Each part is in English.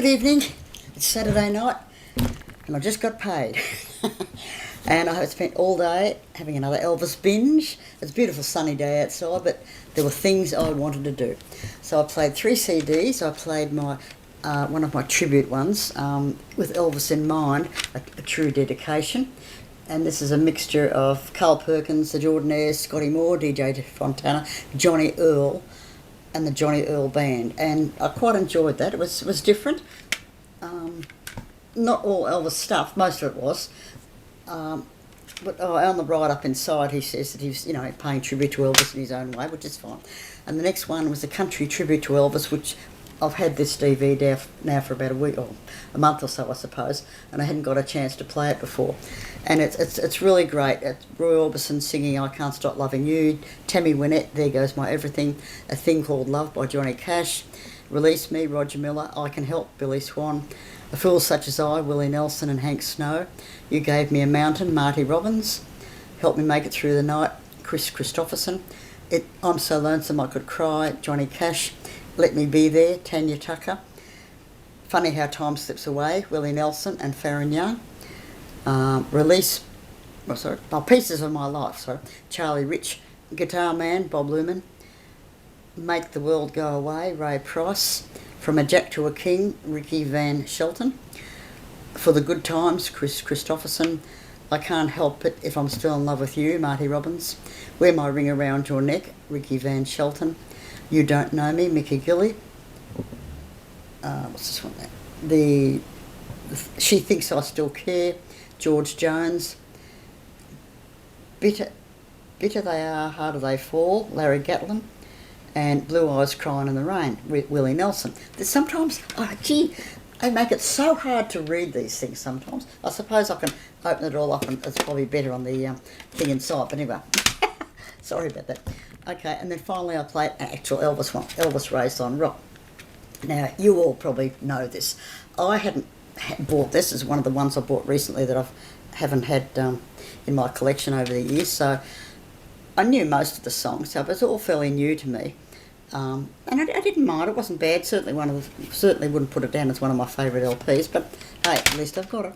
Good evening. It's Saturday night and I just got paid. And I have spent all day having another Elvis binge. It's a beautiful sunny day outside, but there were things I wanted to do. So I played 3 CDs. I played my one of my tribute ones with Elvis in mind, a true dedication. And this is a mixture of Carl Perkins, the Jordanaires, Scotty Moore, DJ Fontana, Johnny Earl, and the Johnny Earl Band. And I quite enjoyed that. It was different. Not all Elvis stuff, most of it was. But on the ride up inside, he says that he's, paying tribute to Elvis in his own way, which is fine. And the next one was a country tribute to Elvis, which I've had this DVD now for about a week or a month or so, I suppose, and I hadn't got a chance to play it before. And it's really great. It's Roy Orbison singing "I Can't Stop Loving You," Tammy Wynette, "There Goes My Everything," "A Thing Called Love" by Johnny Cash, "Release Me," Roger Miller, "I Can Help," Billy Swan, "A Fool Such As I," Willie Nelson and Hank Snow, "You Gave Me a Mountain," Marty Robbins, "Help Me Make It Through the Night," Chris Christopherson, "I'm So Lonesome I Could Cry," Johnny Cash, "Let Me Be There," Tanya Tucker, "Funny How Time Slips Away," Willie Nelson and Farron Young, "Pieces of My Life," Charlie Rich, "Guitar Man," Bob Luman, "Make the World Go Away," Ray Price, "From a Jack to a King," Ricky Van Shelton, "For the Good Times," Chris Christopherson, "I Can't Help It If I'm Still in Love with You," Marty Robbins, "Wear My Ring Around Your Neck," Ricky Van Shelton, "You Don't Know Me," Mickey Gilley, what's this one there? "She Thinks I Still Care," George Jones, Bitter They Are, Harder They Fall," Larry Gatlin, and "Blue Eyes Crying in the Rain," Willie Nelson. There's sometimes, they make it so hard to read these things sometimes. I suppose I can open it all up and it's probably better on the thing inside, but anyway, sorry about that. Okay, and then finally I played an actual Elvis one, Elvis Raised on Rock. Now, you all probably know this. I hadn't bought this. It's one of the ones I bought recently that I haven't had in my collection over the years, so I knew most of the songs, so it was all fairly new to me. And I didn't mind. It wasn't bad. Certainly wouldn't put it down as one of my favourite LPs, but hey, at least I've got it.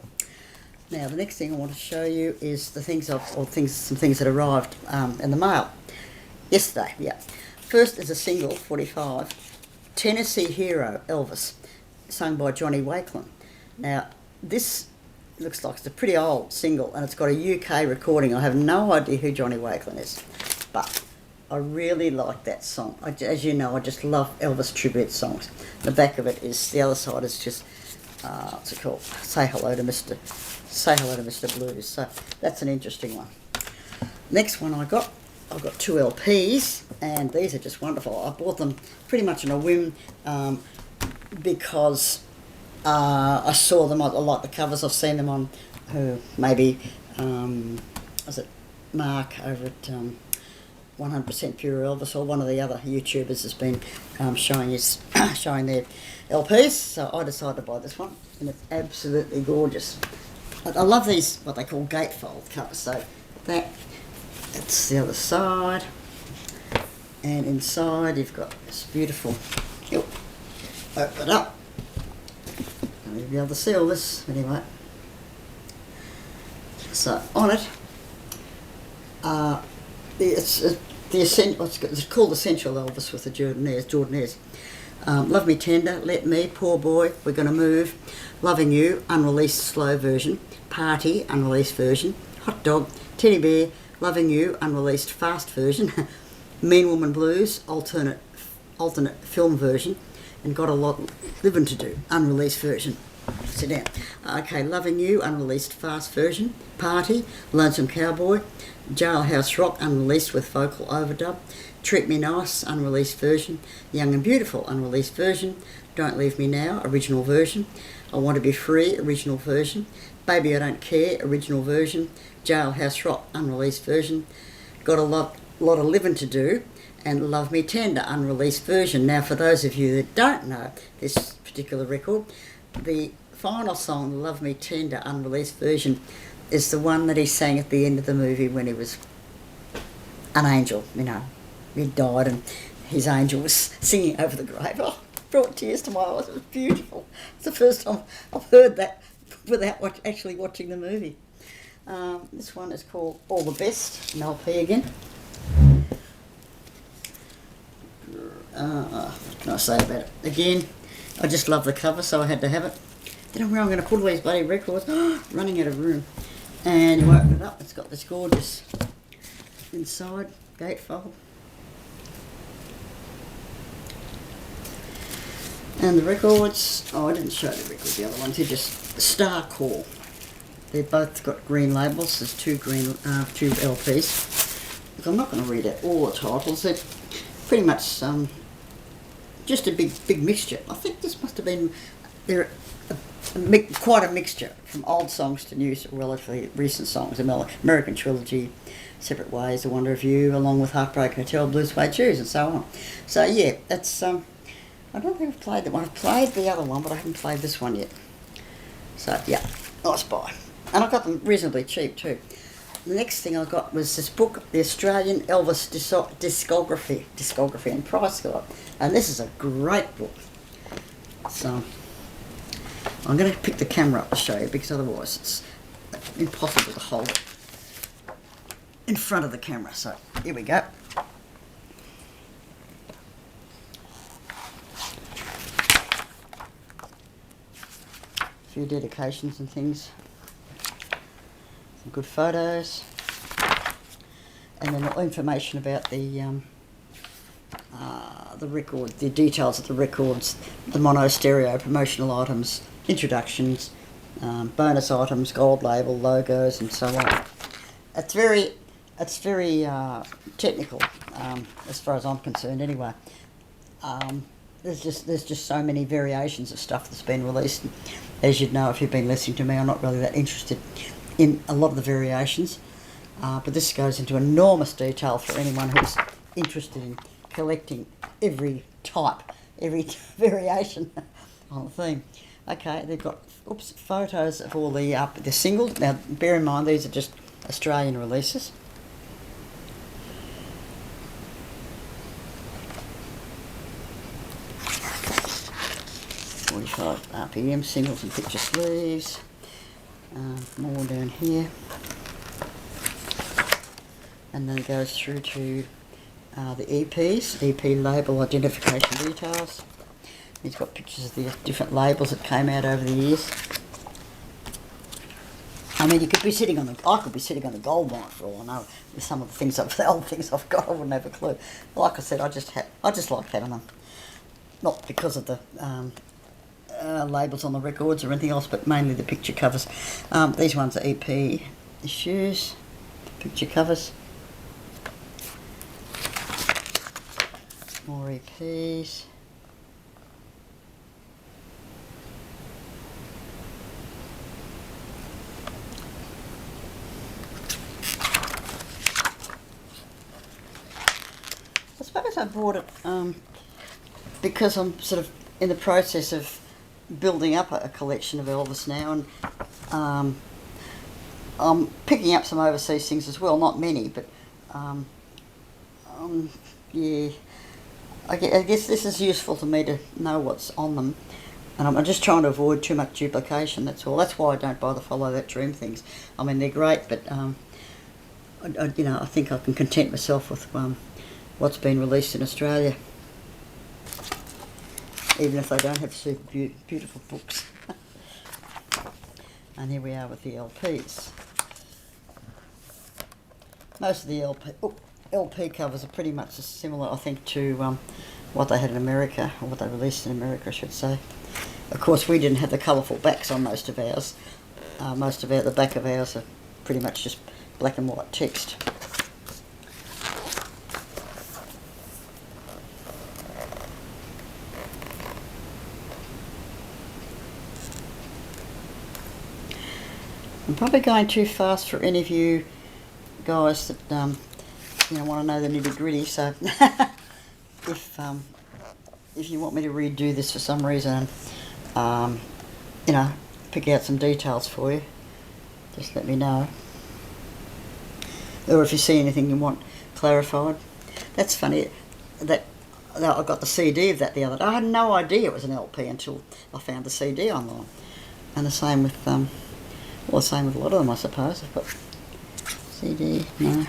Now, the next thing I want to show you is some things that arrived in the mail yesterday. Yeah, first is a single, 45, "Tennessee Hero," Elvis, sung by Johnny Wakelin. Now, this looks like it's a pretty old single, and it's got a UK recording. I have no idea who Johnny Wakelin is, but I really like that song. As you know, I just love Elvis tribute songs. The back of it is, the other side is just, what's it called? Say Hello to Mr. Blues. So that's an interesting one. Next one I've got 2 LPs, and these are just wonderful. I bought them pretty much on a whim because I saw them. I like the covers. I've seen them on was it Mark over at 100% Pure Elvis, or one of the other YouTubers has been showing their LPs. So I decided to buy this one, and it's absolutely gorgeous. I love these, what they call gatefold covers. So that's the other side, and inside you've got this beautiful, open it up, you'll be able to see all this anyway. So on it, it's called Essential Elvis with the Jordanaires. "Love Me Tender," "Let Me," "Poor Boy," "We're Gonna Move," "Loving You," unreleased slow version, "Party," unreleased version, "Hot Dog," "Teddy Bear," "Loving You," unreleased fast version, "Mean Woman Blues," alternate film version, and "Got a Lot Living to Do," unreleased version. Sit down. Okay, "Loving You," unreleased fast version, "Party," "Lonesome Cowboy," "Jailhouse Rock," unreleased with vocal overdub, "Treat Me Nice," unreleased version, "Young and Beautiful," unreleased version, "Don't Leave Me Now," original version, "I Want to Be Free," original version, "Baby I Don't Care," original version, "Jailhouse Rock," unreleased version, "Got a lot of Living to Do," and "Love Me Tender," unreleased version. Now, for those of you that don't know this particular record, the final song, "Love Me Tender," unreleased version, is the one that he sang at the end of the movie when he was an angel, he died and his angel was singing over the grave. Oh, brought tears to my eyes. It was beautiful. It's the first time I've heard that without actually watching the movie. This one is called All the Best, an LP again. What can I say about it? Again, I just love the cover, so I had to have it. Don't know where I'm going to put all these bloody records. Running out of room. And you open it up, it's got this gorgeous inside gatefold. And the records, I didn't show the records, the other ones, they're just Star Call. They've both got green labels, there's two LPs. Look, I'm not going to read out all the titles, they're pretty much just a big mixture. I think this must have been, they're quite a mixture from old songs to new, relatively recent songs. American Trilogy, Separate Ways, The Wonder of You, along with Heartbreak Hotel, Blue Suede Shoes, and so on. So yeah, that's I don't think I've played that one. I've played the other one, but I haven't played this one yet. So yeah, nice buy, and I got them reasonably cheap too. The next thing I got was this book, the Australian Elvis Discography and Price Guide, and this is a great book. So I'm going to pick the camera up to show you, because otherwise it's impossible to hold it in front of the camera. So here we go. A few dedications and things. Some good photos. And then information about the record, the details of the records, the mono stereo, promotional items, introductions, bonus items, gold label, logos, and so on. It's very technical, as far as I'm concerned. Anyway, there's just so many variations of stuff that's been released. And as you'd know if you've been listening to me, I'm not really that interested in a lot of the variations, but this goes into enormous detail for anyone who's interested in collecting every type, every variation on the theme. Okay, they've got photos of all the singles. Now, bear in mind these are just Australian releases. RPM singles and picture sleeves. More down here, and then it goes through to the EPs, EP label identification details. He's got pictures of the different labels that came out over the years. I mean, I could be sitting on a gold mine for all I know. With some of the old things I've got, I wouldn't have a clue. Like I said, I just like having them, not because of the labels on the records or anything else, but mainly the picture covers. These ones are EP issues, picture covers. More EPs. I suppose I bought it because I'm sort of in the process of building up a collection of Elvis now, and I'm picking up some overseas things as well, not many, but yeah, I guess this is useful to me to know what's on them, and I'm just trying to avoid too much duplication, that's all. That's why I don't bother Follow That Dream things. I mean, they're great, but I think I can content myself with what's been released in Australia, even if they don't have super beautiful books. And here we are with the LPs. Most of the LP covers are pretty much similar, I think, to what they had in America, or what they released in America, I should say. Of course, we didn't have the colourful backs on most of ours. The back of ours are pretty much just black and white text. I'm probably going too fast for any of you guys that want to know the nitty gritty. So if you want me to redo this for some reason, pick out some details for you, just let me know. Or if you see anything you want clarified. That's funny that I got the CD of that the other day. I had no idea it was an LP until I found the CD online. And the same with, well, the same with a lot of them, I suppose. I've got CD, no.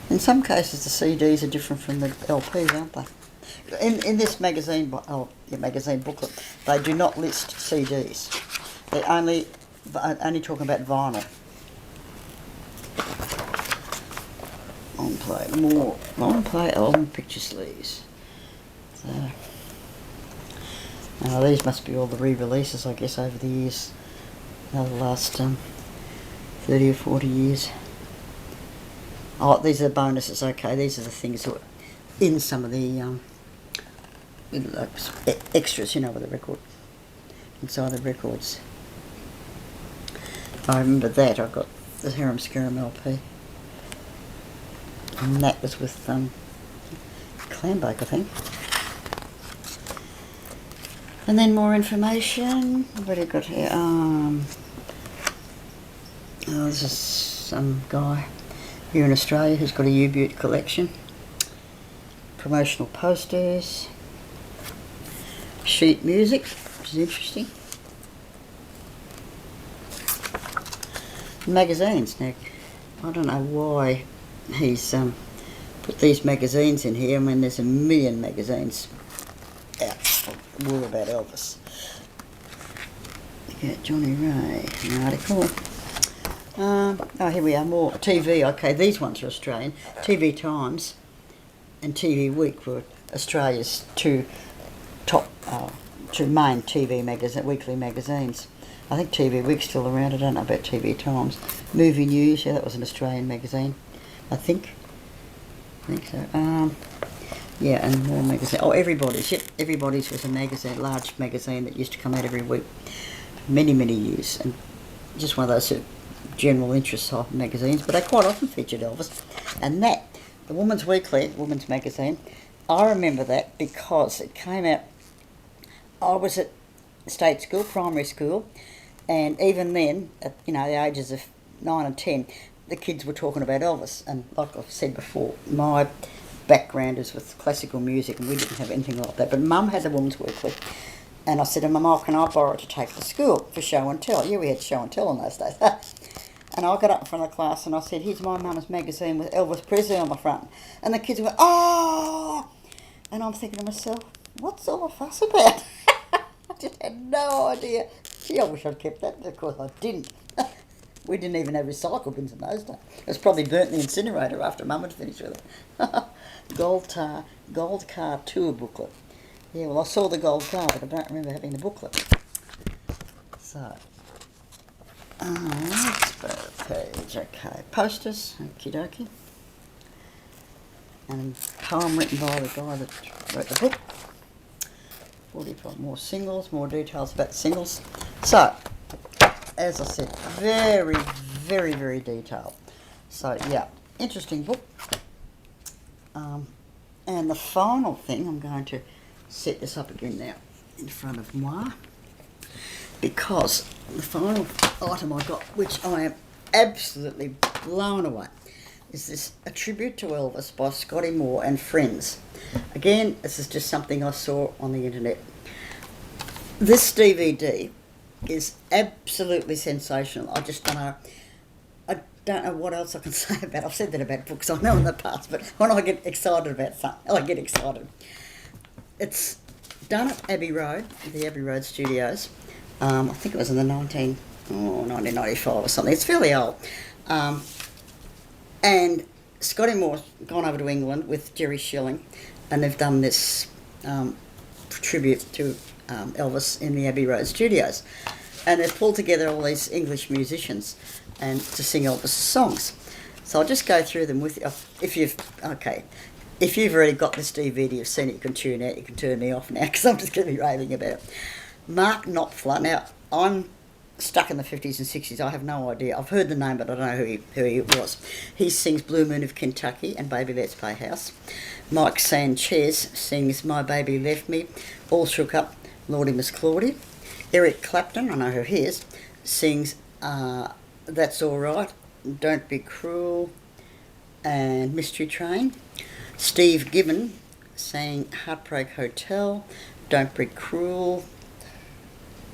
In some cases, the CDs are different from the LPs, aren't they? In this magazine, magazine booklet, they do not list CDs. They're only talking about vinyl. Long play album picture sleeves. So, these must be all the re-releases, I guess, over the years, over the last 30 or 40 years. Oh, these are the bonuses. Okay, these are the things that were in some of the extras, with the record, inside the records. I remember that. I got the Harum Scarum LP. And that was with Clambake, I think. And then more information. What have I got here? This is some guy here in Australia who's got a U-Butte collection. Promotional posters. Sheet music, which is interesting. Magazines. Now, I don't know why he's put these magazines in here. I mean, there's a million magazines out all about Elvis. Yeah, Johnny Ray, an article. Here we are, more TV. Okay, these ones are Australian. TV Times and TV Week were Australia's two main TV weekly magazines. I think TV Week's still around. I don't know about TV Times. Movie News, yeah, that was an Australian magazine. I think so. Yeah, and more magazine. Oh, Everybody's. Yep, Everybody's was a magazine, large magazine that used to come out every week, many years, and just one of those general interest type magazines. But they quite often featured Elvis, and that the Woman's Weekly, Woman's magazine. I remember that because it came out. I was at state school, primary school, and even then, at the ages of 9 and 10. The kids were talking about Elvis, and like I've said before, my background is with classical music, and we didn't have anything like that. But Mum had the Woman's Weekly, and I said to Mum, "Oh, can I borrow it to take to school for show and tell?" Yeah, we had show and tell in those days. And I got up in front of the class and I said, "Here's my mum's magazine with Elvis Presley on the front," and the kids went, "Oh!" And I'm thinking to myself, "What's all the fuss about?" I just had no idea. Gee, I wish I'd kept that, but of course I didn't. We didn't even have recycle bins in those days. It was probably burnt in the incinerator after Mum had finished with it. Gold Car Tour booklet. Yeah, well, I saw the gold car, but I don't remember having the booklet. So, page, okay. Posters, okie dokie. And a poem written by the guy that wrote the book. 45 more singles, more details about the singles. So, as I said, very detailed. So, yeah, interesting book. And the final thing, I'm going to set this up again now in front of moi, because the final item I got, which I am absolutely blown away, is this A Tribute to Elvis by Scotty Moore and Friends. Again, this is just something I saw on the internet. This DVD is absolutely sensational. I just don't know what else I can say about it. I've said that about books I know in the past, but when I get excited about something, I get excited. It's done at Abbey Road, the Abbey Road Studios. I think it was in the 1995 or something. It's fairly old. And Scotty Moore's gone over to England with Jerry Schilling, and they've done this tribute to Elvis in the Abbey Road Studios. And they've pulled together all these English musicians and to sing Elvis songs. So I'll just go through them with you. If you've already got this DVD, you've seen it, you can tune out, you can turn me off now because I'm just going to be raving about it. Mark Knopfler. Now, I'm stuck in the 50s and 60s. I have no idea. I've heard the name, but I don't know who he was. He sings Blue Moon of Kentucky and Baby Let's Play House. Mike Sanchez sings My Baby Left Me, All Shook Up, Lordy Miss Claudie. Eric Clapton, I know who he is, sings That's All Right, Don't Be Cruel, and Mystery Train. Steve Gibbon sang Heartbreak Hotel, Don't Be Cruel,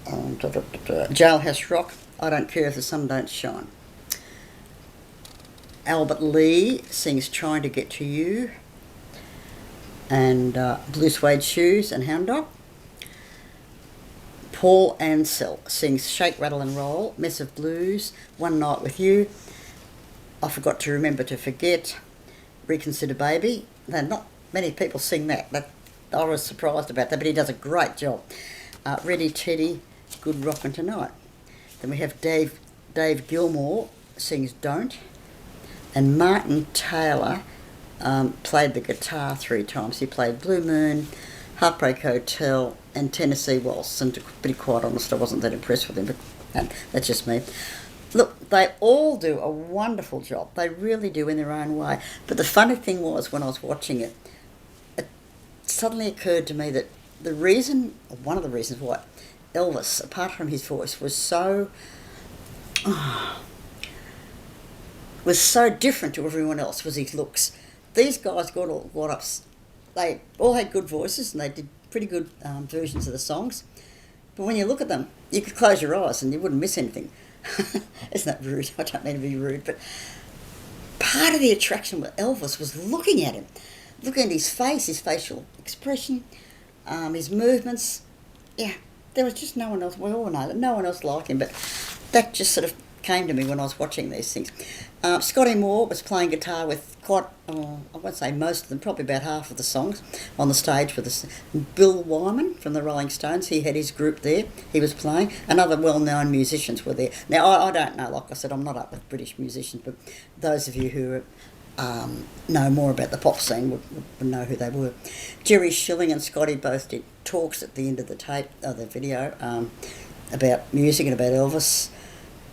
Jailhouse Rock, I Don't Care If the Sun Don't Shine. Albert Lee sings Trying to Get to You, and Blue Suede Shoes and Hound Dog. Paul Ansell sings Shake, Rattle and Roll, Mess of Blues, One Night with You, I Forgot to Remember to Forget, Reconsider Baby. Now, not many people sing that. I was surprised about that, but he does a great job. Ready Teddy, Good Rockin' Tonight. Then we have Dave Gilmore sings Don't, and Martin Taylor played the guitar 3 times. He played Blue Moon, Heartbreak Hotel and Tennessee Waltz, and to be quite honest, I wasn't that impressed with him, but that's just me. Look, they all do a wonderful job. They really do in their own way. But the funny thing was, when I was watching it, it suddenly occurred to me that one of the reasons why Elvis, apart from his voice, was so different to everyone else was his looks. These guys got up. They all had good voices and they did pretty good versions of the songs. But when you look at them, you could close your eyes and you wouldn't miss anything. Isn't that rude? I don't mean to be rude, but part of the attraction with Elvis was looking at him, looking at his face, his facial expression, his movements. Yeah, there was just no one else. We all know that no one else like him, but that just sort of came to me when I was watching these things. Scotty Moore was playing guitar with quite, I won't say most of them, probably about half of the songs on the stage with us. Bill Wyman from the Rolling Stones, he had his group there, he was playing, and other well-known musicians were there. Now, I don't know, like I said, I'm not up with British musicians, but those of you who know more about the pop scene would know who they were. Jerry Schilling and Scotty both did talks at the end of the video, about music and about Elvis.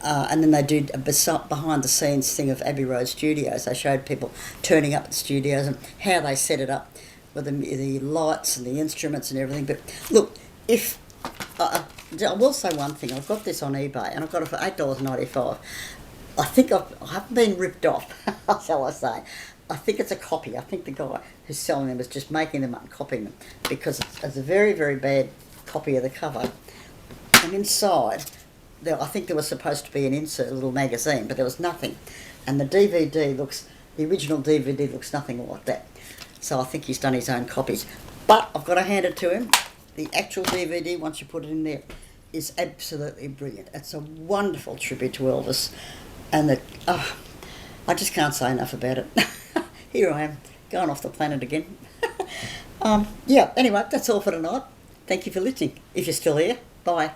And then they did a behind-the-scenes thing of Abbey Road Studios. They showed people turning up at the studios and how they set it up with the lights and the instruments and everything. But look, if I will say one thing, I've got this on eBay and I've got it for $8.95. I think I haven't been ripped off, shall I say. I think it's a copy. I think the guy who's selling them is just making them up and copying them, because it's a very, very bad copy of the cover. And inside, I think there was supposed to be an insert, a little magazine, but there was nothing. And the original DVD looks nothing like that. So I think he's done his own copies. But I've got to hand it to him. The actual DVD, once you put it in there, is absolutely brilliant. It's a wonderful tribute to Elvis. And I just can't say enough about it. Here I am, going off the planet again. Anyway, that's all for tonight. Thank you for listening. If you're still here, bye.